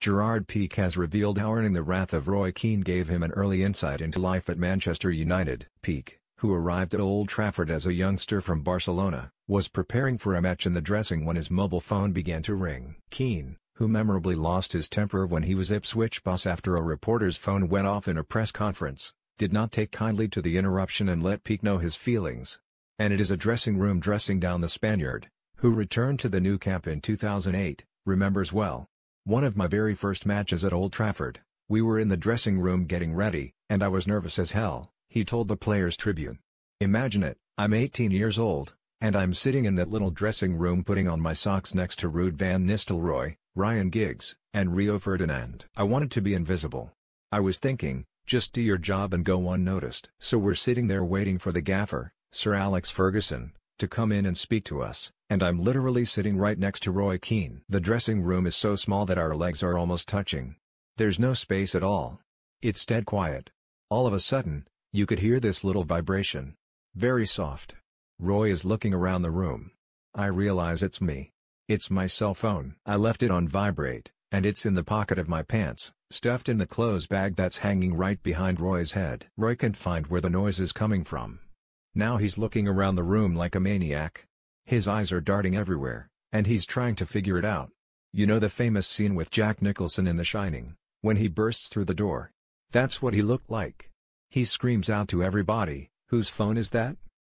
Gerard Pique has revealed how earning the wrath of Roy Keane gave him an early insight into life at Manchester United. Pique, who arrived at Old Trafford as a youngster from Barcelona, was preparing for a match in the dressing when his mobile phone began to ring. Keane, who memorably lost his temper when he was Ipswich boss after a reporter's phone went off in a press conference, did not take kindly to the interruption and let Pique know his feelings. And it is a dressing room dressing down the Spaniard, who returned to the Nou Camp in 2008, remembers well. "One of my very first matches at Old Trafford, we were in the dressing room getting ready, and I was nervous as hell," he told the Players' Tribune. "Imagine it, I'm 18 years old, and I'm sitting in that little dressing room putting on my socks next to Ruud van Nistelrooy, Ryan Giggs, and Rio Ferdinand. I wanted to be invisible. I was thinking, just do your job and go unnoticed." So we're sitting there waiting for the gaffer, Sir Alex Ferguson, to come in and speak to us, and I'm literally sitting right next to Roy Keane. The dressing room is so small that our legs are almost touching. There's no space at all. It's dead quiet. All of a sudden, you could hear this little vibration. Very soft. Roy is looking around the room. I realize it's me. It's my cell phone. I left it on vibrate, and it's in the pocket of my pants, stuffed in the clothes bag that's hanging right behind Roy's head. Roy can't find where the noise is coming from. Now he's looking around the room like a maniac. His eyes are darting everywhere, and he's trying to figure it out. You know the famous scene with Jack Nicholson in The Shining, when he bursts through the door? That's what he looked like. He screams out to everybody, "Whose phone is that?"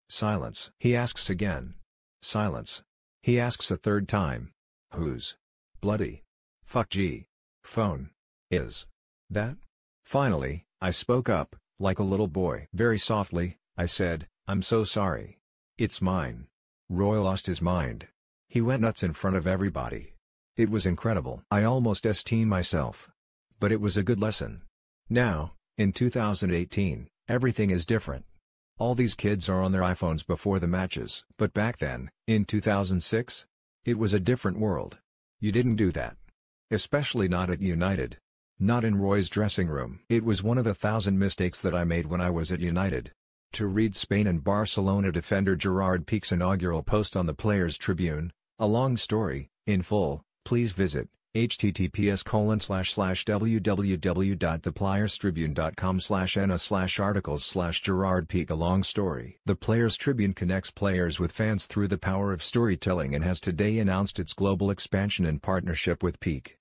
Silence. He asks again. Silence. He asks a third time. "Whose bloody fuck G phone is that?" Finally, I spoke up, like a little boy. Very softly, I said, "I'm so sorry. It's mine." Roy lost his mind. He went nuts in front of everybody. It was incredible. I almost esteem myself. But it was a good lesson. Now, in 2018, everything is different. All these kids are on their iPhones before the matches. But back then, in 2006, it was a different world. You didn't do that. Especially not at United. Not in Roy's dressing room. It was one of the 1,000 mistakes that I made when I was at United. To read Spain and Barcelona defender Gerard Pique's inaugural post on the Players' Tribune, a long story, in full, please visit https://www.theplayerstribune.com/na/articles/Gerard Pique. A long story. The Players' Tribune connects players with fans through the power of storytelling and has today announced its global expansion in partnership with Pique.